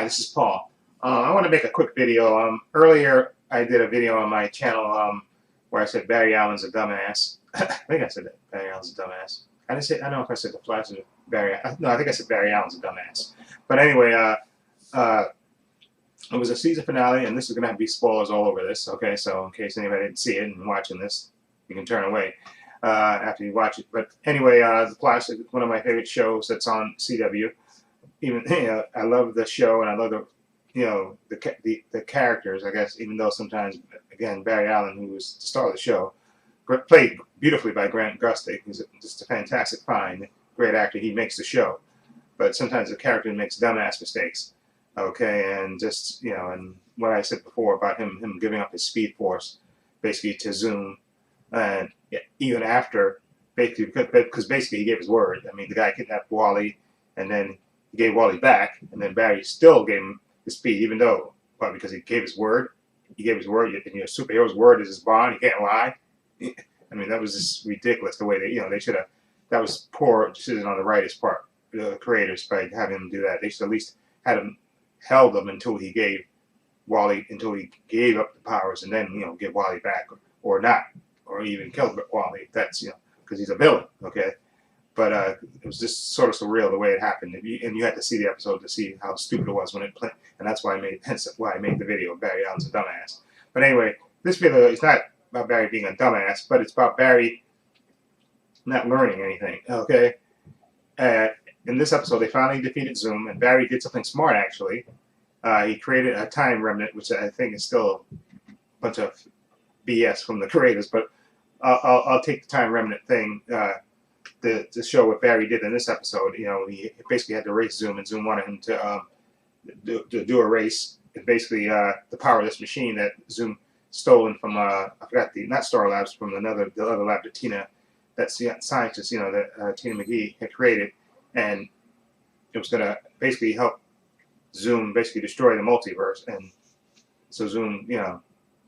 Hi, this is Paul. I want to make a quick video. Earlier, I did a video on my channel where I said Barry Allen's a dumbass. I think I said that Barry Allen's a dumbass. I didn't say. I don't know if I said the Flash is Barry. No, I think I said Barry Allen's a dumbass. But anyway, uh, it was a season finale, and this is going to have to be spoilers all over this. Okay, so in case anybody didn't see it and watching this, you can turn away after you watch it. But anyway, the Flash is one of my favorite shows that's on CW. Even I love the show, and I love the characters. I guess even though sometimes, again, Barry Allen, who was the star of the show, played beautifully by Grant Gustin. He's just a fantastic find, great actor. He makes the show, but sometimes the character makes dumbass mistakes. Okay, and just and what I said before about him giving up his Speed Force, basically to Zoom, and even after, basically because basically he gave his word. I mean, the guy kidnapped Wally, and then he gave Wally back, and then Barry still gave him his speed, even though, well, because he gave his word. He gave his word, and your superhero's word is his bond. He can't lie. I mean, that was just ridiculous the way they should have. That was poor decision on the writers' part, the creators, by having him do that. They should at least had him held him until he gave Wally, until he gave up the powers, and then give Wally back, or not, or even killed Wally. That's because he's a villain. Okay. But it was just sort of surreal the way it happened, and you had to see the episode to see how stupid it was when it played, and that's why I made the video. Barry Allen's a dumbass. But anyway, this video is not about Barry being a dumbass, but it's about Barry not learning anything. Okay, in this episode, they finally defeated Zoom, and Barry did something smart actually. He created a time remnant, which I think is still a bunch of BS from the creators, but I'll take the time remnant thing. To show what Barry did in this episode, he basically had to race Zoom, and Zoom wanted him to do a race. And basically, the powerless machine that Zoom stolen from I forgot not Star Labs, from the other lab that that scientist, that Tina McGee had created, and it was going to basically help Zoom basically destroy the multiverse, and so Zoom,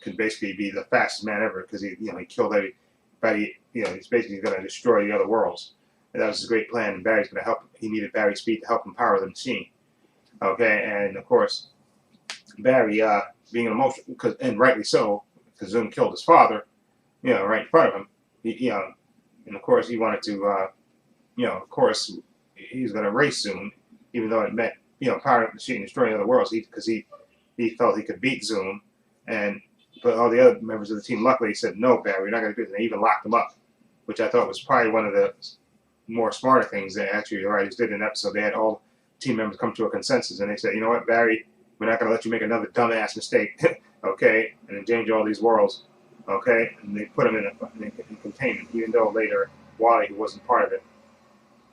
could basically be the fastest man ever because he killed everybody. He's basically going to destroy the other worlds. And that was his great plan. And Barry's going to help. He needed Barry's speed to help him power the machine. Okay, and of course, Barry, being emotional, and rightly so, because Zoom killed his father, right in front of him. And of course he wanted to, of course, he's going to race Zoom, even though it meant, power the machine, destroying the other worlds. Because he felt he could beat Zoom, but all the other members of the team luckily said, no, Barry, we're not going to do it. And they even locked him up, which I thought was probably one of the more smarter things that actually the writers did in the episode. They had all team members come to a consensus, and they said, you know what, Barry, we're not going to let you make another dumbass mistake, okay, and then change all these worlds, okay, and they put him in containment, even though later Wally, who wasn't part of it,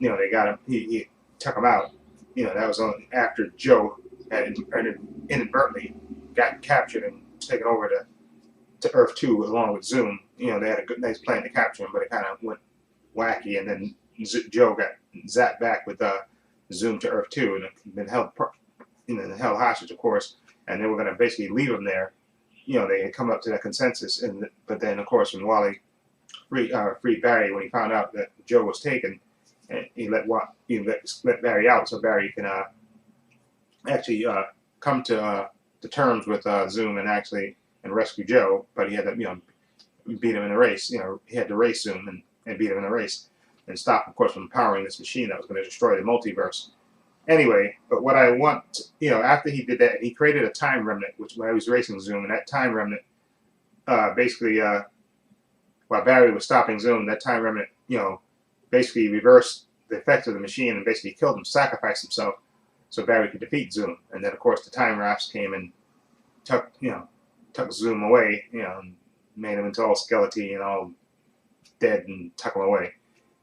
they got him, he took him out. That was only after Joe had inadvertently got captured and taken over to Earth 2 along with Zoom. They had a good, nice plan to capture him, but it kind of went wacky, and then Joe got zapped back with Zoom to Earth 2, and been held, held hostage, of course, and they were going to basically leave him there. They had come up to that consensus, but then, of course, when Wally freed Barry, when he found out that Joe was taken, and he let Barry out so Barry can actually come to terms with Zoom and rescue Joe, but he had to beat him in the race. He had to race Zoom and beat him in the race and stop, of course, from powering this machine that was going to destroy the multiverse. Anyway, but what I want, after he did that, he created a time remnant, which when I was racing Zoom, and that time remnant, basically, while Barry was stopping Zoom, that time remnant, basically reversed the effects of the machine and basically killed him, sacrificed himself, so Barry could defeat Zoom. And then, of course, the time rafts came and took Zoom away, and made him into all skeleton and all dead and took him away.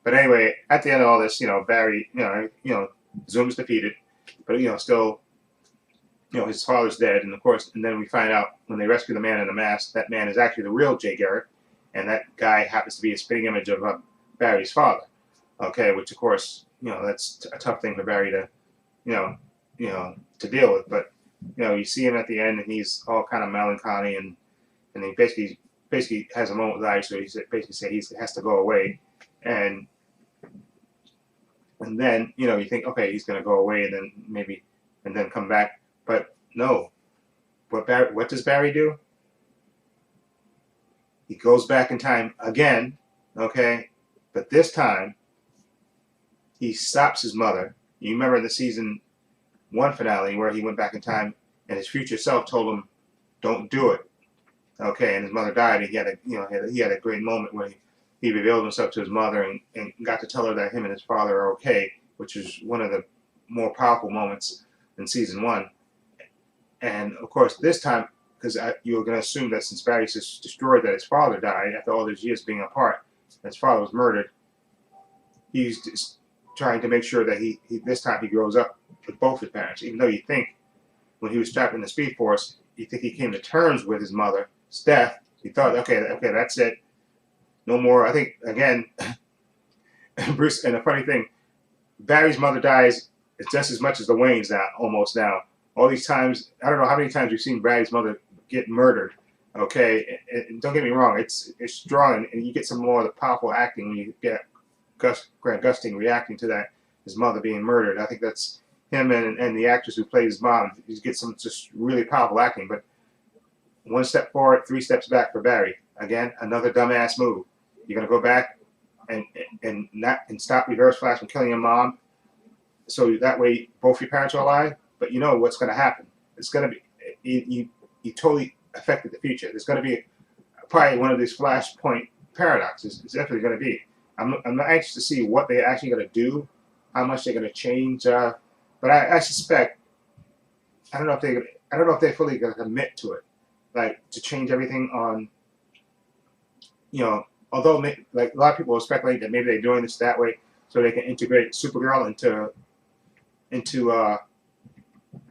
But anyway, at the end of all this, Barry, Zoom's defeated, but still, his father's dead, and of course, and then we find out when they rescue the man in the mask, that man is actually the real Jay Garrick, and that guy happens to be a spitting image of Barry's father. Okay, which of course, that's a tough thing for Barry to, to deal with. But you see him at the end, and he's all kind of melancholy, and he basically has a moment with Larry, so he basically said he has to go away, and then you think, okay, he's going to go away, and then maybe, and then come back. But no, what does Barry do? He goes back in time again, okay? But this time, he stops his mother. You remember the season 1 finale where he went back in time and his future self told him, "Don't do it." Okay, and his mother died. And he had he had a great moment where he revealed himself to his mother and got to tell her that him and his father are okay, which is one of the more powerful moments in season 1. And of course, this time, because you were going to assume that since Barry just destroyed that his father died after all these years being apart, his father was murdered. He's just trying to make sure that he this time he grows up with both his parents. Even though you think when he was trapped in the Speed Force, you think he came to terms with his mother's death. He thought, okay, that's it, no more. I think again, Bruce. And the funny thing, Barry's mother dies just as much as the Waynes now, almost now. All these times, I don't know how many times we've seen Barry's mother get murdered. Okay, and don't get me wrong, it's strong, and you get some more of the powerful acting when you get Grant Gustin reacting to that, his mother being murdered. I think that's him and the actress who played his mom. You get some just really powerful acting, but 1 step forward, 3 steps back for Barry. Again, another dumbass move. You're gonna go back and stop Reverse Flash from killing your mom, so that way both your parents are alive. But you know what's gonna happen. It's gonna be you totally affected the future. There's gonna be probably one of these Flashpoint paradoxes. It's definitely gonna be. I'm anxious to see what they're actually gonna do, how much they're gonna change. But I suspect I don't know if they're fully gonna commit to it, like to change everything on. Although like a lot of people will speculate that maybe they're doing this that way so they can integrate Supergirl into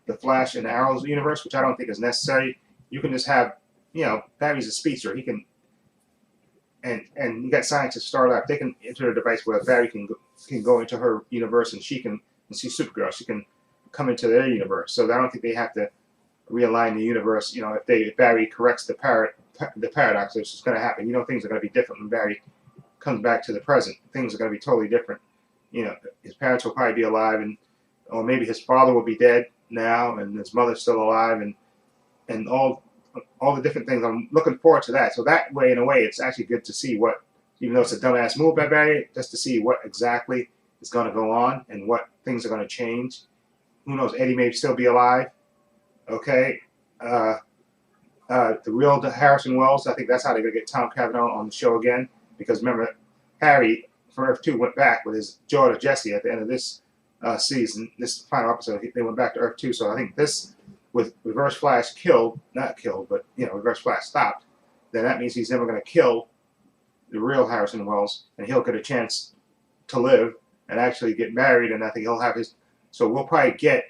the Flash and Arrow's universe, which I don't think is necessary. You can just have, Barry's a speedster. He can, and you got scientists Starlight. They can enter a device where Barry can go into her universe and she can see Supergirl. She can come into their universe. So I don't think they have to realign the universe. If Barry corrects the paradox, it's just going to happen. Things are going to be different when Barry comes back to the present. Things are going to be totally different. His parents will probably be alive, or maybe his father will be dead now, and his mother's still alive, and all the different things. I'm looking forward to that. So that way, in a way, it's actually good to see what, even though it's a dumbass move by Barry, just to see what exactly is going to go on and what things are going to change. Who knows? Eddie may still be alive. Okay. The real Harrison Wells, I think that's how they're going to get Tom Cavanaugh on the show again. Because remember, Harry from Earth 2 went back with his daughter Jessie at the end of this season, this final episode. They went back to Earth 2. So I think this, with Reverse Flash not killed, but Reverse Flash stopped, then that means he's never going to kill the real Harrison Wells, and he'll get a chance to live and actually get married, and I think he'll have his. So we'll probably get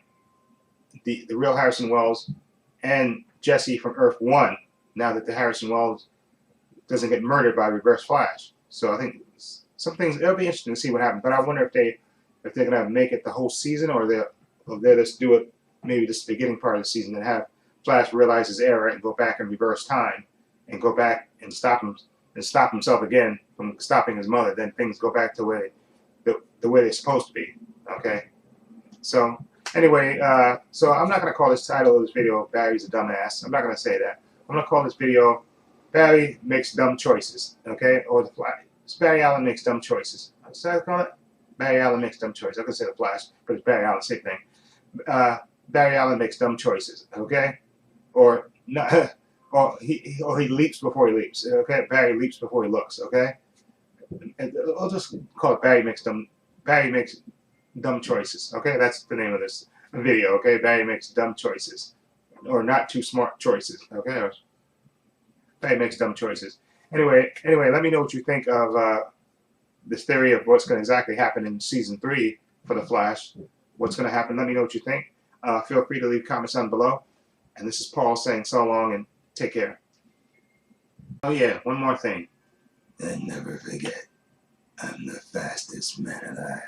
the real Harrison Wells and Jesse from Earth 1 now that the Harrison Wells doesn't get murdered by Reverse Flash. So I think some things, it'll be interesting to see what happens. But I wonder if they're gonna make it the whole season, or they'll just do it maybe just the beginning part of the season and have Flash realize his error and go back and reverse time and go back and stop himself again from stopping his mother. Then things go back to the way they're supposed to be. Okay. So anyway, so I'm not going to call this title of this video Barry's a dumbass. I'm not going to say that. I'm going to call this video Barry Makes Dumb Choices. Okay? Or the Flash. Barry Allen Makes Dumb Choices. What's that call it? Barry Allen Makes Dumb Choices. I could say the Flash, but it's Barry Allen, same thing. Barry Allen Makes Dumb Choices. Okay? Or not, or he leaps before he leaps. Okay? Barry leaps before he looks. Okay? And I'll just call it Barry Makes Dumb Choices. Okay, that's the name of this video. Okay, Barry Makes Dumb Choices, or Not Too Smart Choices. Okay, or Barry Makes Dumb Choices. Anyway, let me know what you think of this theory of what's going to exactly happen in season 3 for the Flash. What's going to happen? Let me know what you think. Feel free to leave comments down below. And this is Paul saying so long and take care. Oh yeah, one more thing. And never forget, I'm the fastest man alive.